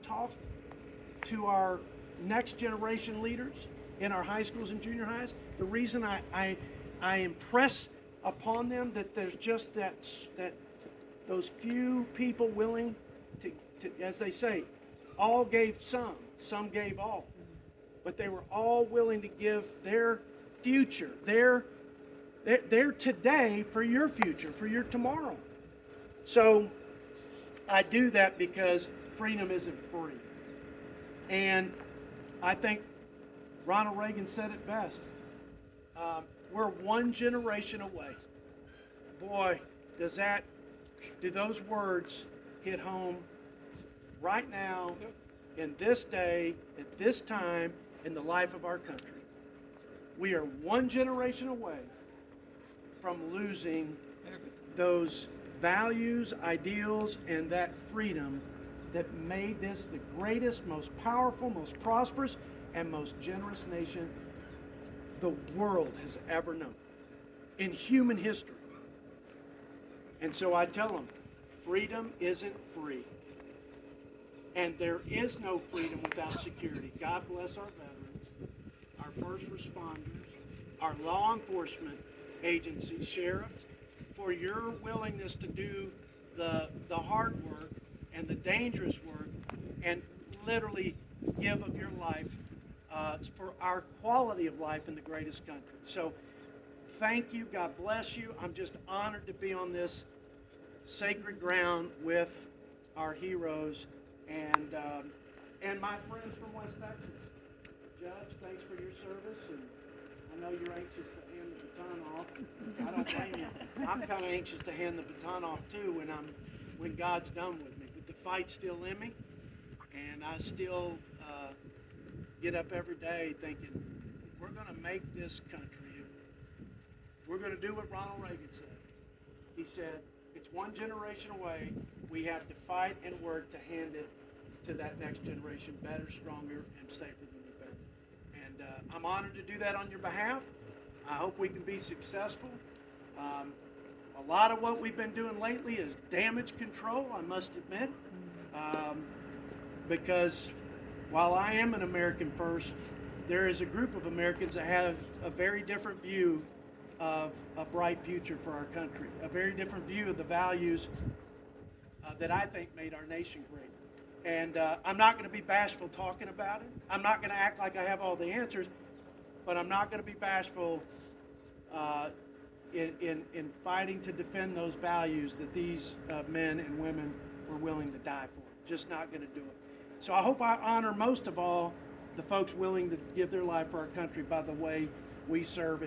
talk to our next generation leaders in our high schools and junior highs, the reason I impress upon them that there's just that those few people willing to, as they say, all gave some gave all. But they were all willing to give their future, their today for your future, for your tomorrow. So I do that because freedom isn't free. And I think Ronald Reagan said it best. We're one generation away. Boy, do those words hit home right now, in this day, at this time, in the life of our country. We are one generation away from losing those values, ideals, and that freedom that made this the greatest, most powerful, most prosperous, and most generous nation the world has ever known in human history. And so I tell them, freedom isn't free. And there is no freedom without security. God bless our veterans, our first responders, our law enforcement agencies, sheriff, for your willingness to do the hard work and the dangerous work and literally give of your life for our quality of life in the greatest country. So thank you. God bless you. I'm just honored to be on this sacred ground with our heroes and my friends from West Texas. Judge, thanks for your service, and I know you're anxious to hand the baton off. I don't blame you. I'm kind of anxious to hand the baton off too when God's done with me. But the fight's still in me, and I still get up every day thinking, we're going to make this country. We're going to do what Ronald Reagan said. He said, it's one generation away. We have to fight and work to hand it to that next generation better, stronger, and safer than we've been. And I'm honored to do that on your behalf. I hope we can be successful. A lot of what we've been doing lately is damage control, I must admit, because while I am an American first, there is a group of Americans that have a very different view of a bright future for our country, a very different view of the values that I think made our nation great. And I'm not going to be bashful talking about it. I'm not going to act like I have all the answers, but I'm not going to be bashful in fighting to defend those values that these men and women were willing to die for. Just not going to do it. So I hope I honor most of all the folks willing to give their life for our country by the way we serve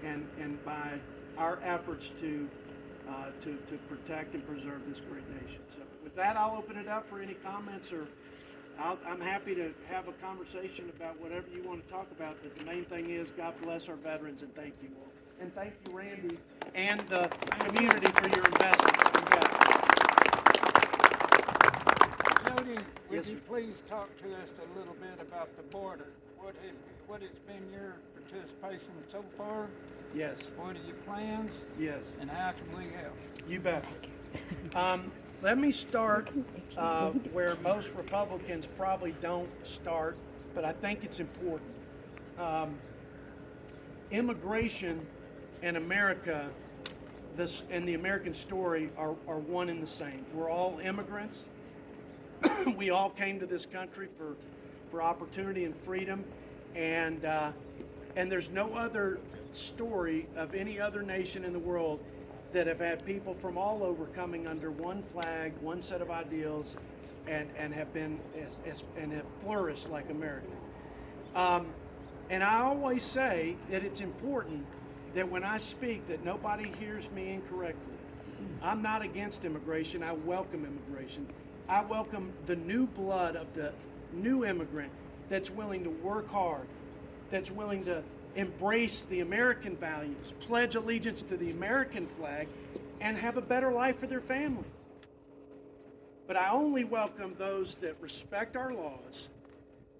and by our efforts to protect and preserve this great nation. So with that, I'll open it up for any comments, or I'm happy to have a conversation about whatever you want to talk about. But the main thing is, God bless our veterans, and thank you all. And thank you, Randy, and the community for your investment. Jodey, would Yes, you sir. please talk to us a little bit about the border? What has been your participation so far? Yes. What are your plans? Yes. And how can we help? You bet. Let me start where most Republicans probably don't start, but I think it's important. Immigration and America, and the American story are one and the same. We're all immigrants. We all came to this country for opportunity and freedom, and there's no other story of any other nation in the world that have had people from all over coming under one flag, one set of ideals, and have been and have flourished like America. And I always say that it's important that when I speak that nobody hears me incorrectly. I'm not against immigration. I welcome immigration. I welcome the new blood of the new immigrant that's willing to work hard, that's willing to embrace the American values, pledge allegiance to the American flag, and have a better life for their family. But I only welcome those that respect our laws,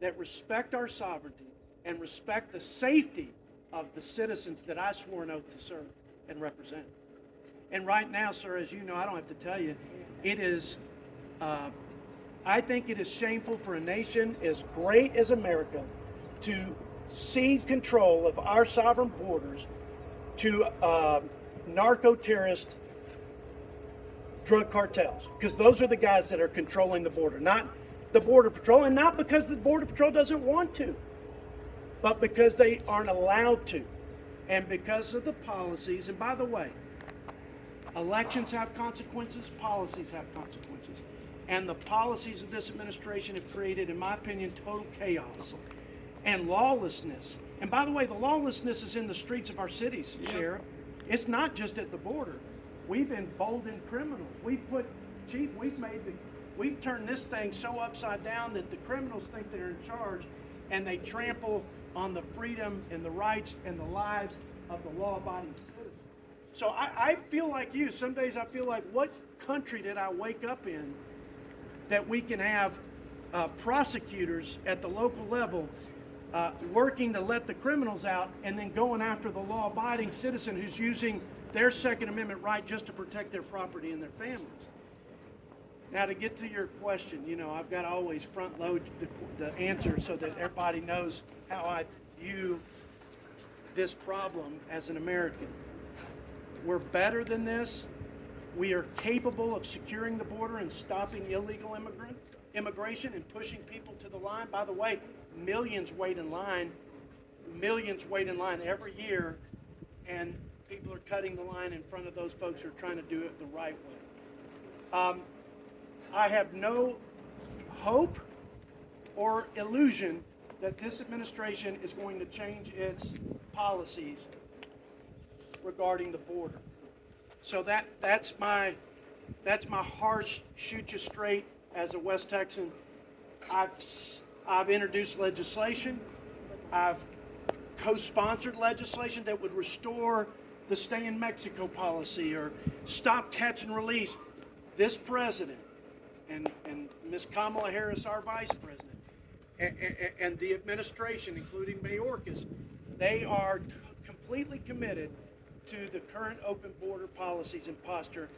that respect our sovereignty, and respect the safety of the citizens that I swore an oath to serve and represent. And right now, sir, as you know, I don't have to tell you, it is, I think it is shameful for a nation as great as America to cede control of our sovereign borders to narco-terrorist drug cartels, because those are the guys that are controlling the border, not the Border Patrol, and not because the Border Patrol doesn't want to, but because they aren't allowed to, and because of the policies. And by the way, elections have consequences, policies have consequences, and the policies of this administration have created, in my opinion, total chaos and lawlessness. And by the way, the lawlessness is in the streets of our cities, Sheriff. It's not just at the border. We've emboldened criminals. We've turned this thing so upside down that the criminals think they're in charge, and they trample on the freedom and the rights and the lives of the law-abiding citizens. So I feel like you. Some days I feel like, what country did I wake up in that we can have prosecutors at the local level working to let the criminals out, and then going after the law-abiding citizen who's using their Second Amendment right just to protect their property and their families. Now, to get to your question, I've got to always front load the answer so that everybody knows how I view this problem as an American. We're better than this. We are capable of securing the border and stopping illegal immigration and pushing people to the line. By the way, millions wait in line every year, and people are cutting the line in front of those folks who are trying to do it the right way. I have no hope or illusion that this administration is going to change its policies regarding the border. So that's my harsh, shoot you straight as a West Texan. I've introduced legislation. I've co-sponsored legislation that would restore the stay in Mexico policy or stop, catch, and release. This president and Ms. Kamala Harris, our vice president, and the administration, including Mayorkas, they are completely committed to the current open border policies and posture.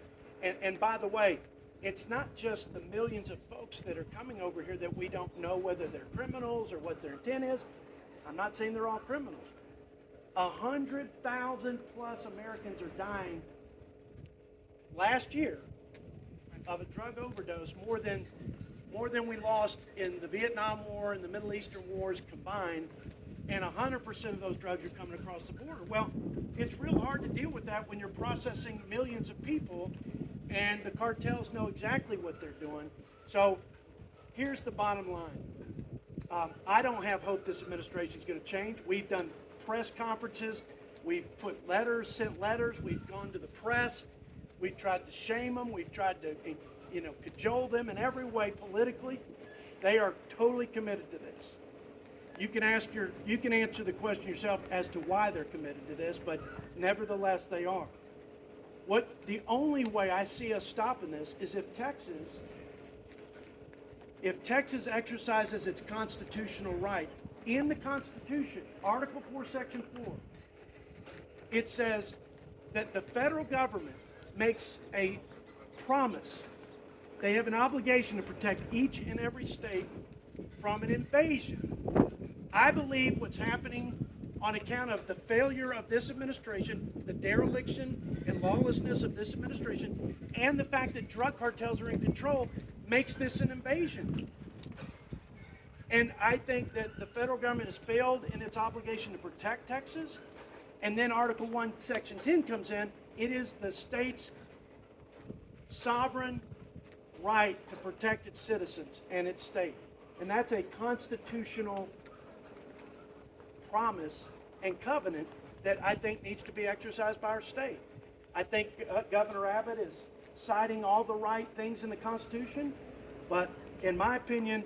And by the way, it's not just the millions of folks that are coming over here that we don't know whether they're criminals or what their intent is. I'm not saying they're all criminals. 100,000 plus Americans are dying last year of a drug overdose, more than we lost in the Vietnam War and the Middle Eastern wars combined, and 100% of those drugs are coming across the border. Well, it's real hard to deal with that when you're processing millions of people, and the cartels know exactly what they're doing. So here's the bottom line. I don't have hope this administration is going to change. We've done press conferences. We've sent letters. We've gone to the press. We've tried to shame them. We've tried to, cajole them in every way politically. They are totally committed to this. You can answer the question yourself as to why they're committed to this, but nevertheless they are. The only way I see us stopping this is if Texas exercises its constitutional right. In the Constitution, Article 4, Section 4, it says that the federal government makes a promise. They have an obligation to protect each and every state from an invasion. I believe what's happening on account of the failure of this administration, the dereliction and lawlessness of this administration, and the fact that drug cartels are in control, makes this an invasion. And I think that the federal government has failed in its obligation to protect Texas. And then Article 1, Section 10 comes in. It is the state's sovereign right to protect its citizens and its state. And that's a constitutional promise and covenant that I think needs to be exercised by our state. I think Governor Abbott is citing all the right things in the Constitution, but in my opinion,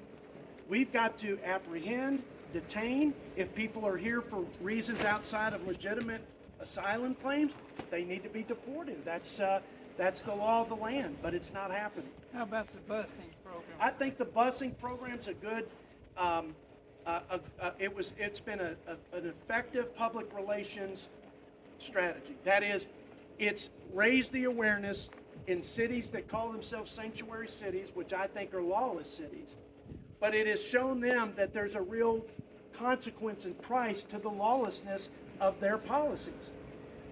we've got to apprehend, detain. If people are here for reasons outside of legitimate asylum claims, they need to be deported. That's the law of the land, but it's not happening. How about the busing program? I think the busing program's a good. It's been an effective public relations strategy. That is, it's raised the awareness in cities that call themselves sanctuary cities, which I think are lawless cities. But it has shown them that there's a real consequence and price to the lawlessness of their policies.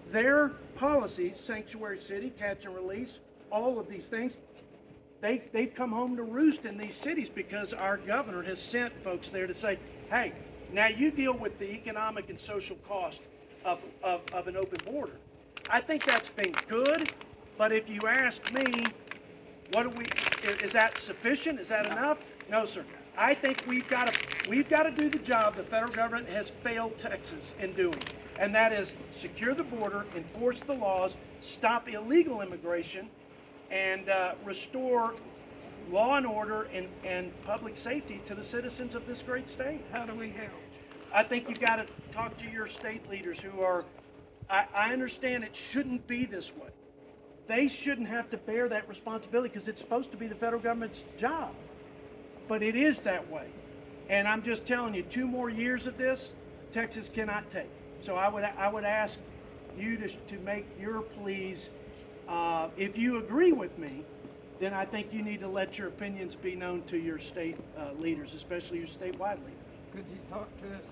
Their policies, sanctuary city, catch and release, all of these things, they've come home to roost in these cities because our governor has sent folks there to say, hey, now you deal with the economic and social cost of an open border. I think that's been good, but if you ask me, is that sufficient? Is that enough? No, sir. I think we've got to do the job the federal government has failed Texas in doing, and that is secure the border, enforce the laws, stop illegal immigration, and restore law and order and public safety to the citizens of this great state. How do we help? I think you've got to talk to your state leaders who are, I understand it shouldn't be this way. They shouldn't have to bear that responsibility because it's supposed to be the federal government's job. But it is that way. And I'm just telling you, 2 more years of this, Texas cannot take. So I would ask you to make your pleas. If you agree with me, then I think you need to let your opinions be known to your state leaders, especially your statewide leaders. Could you talk to us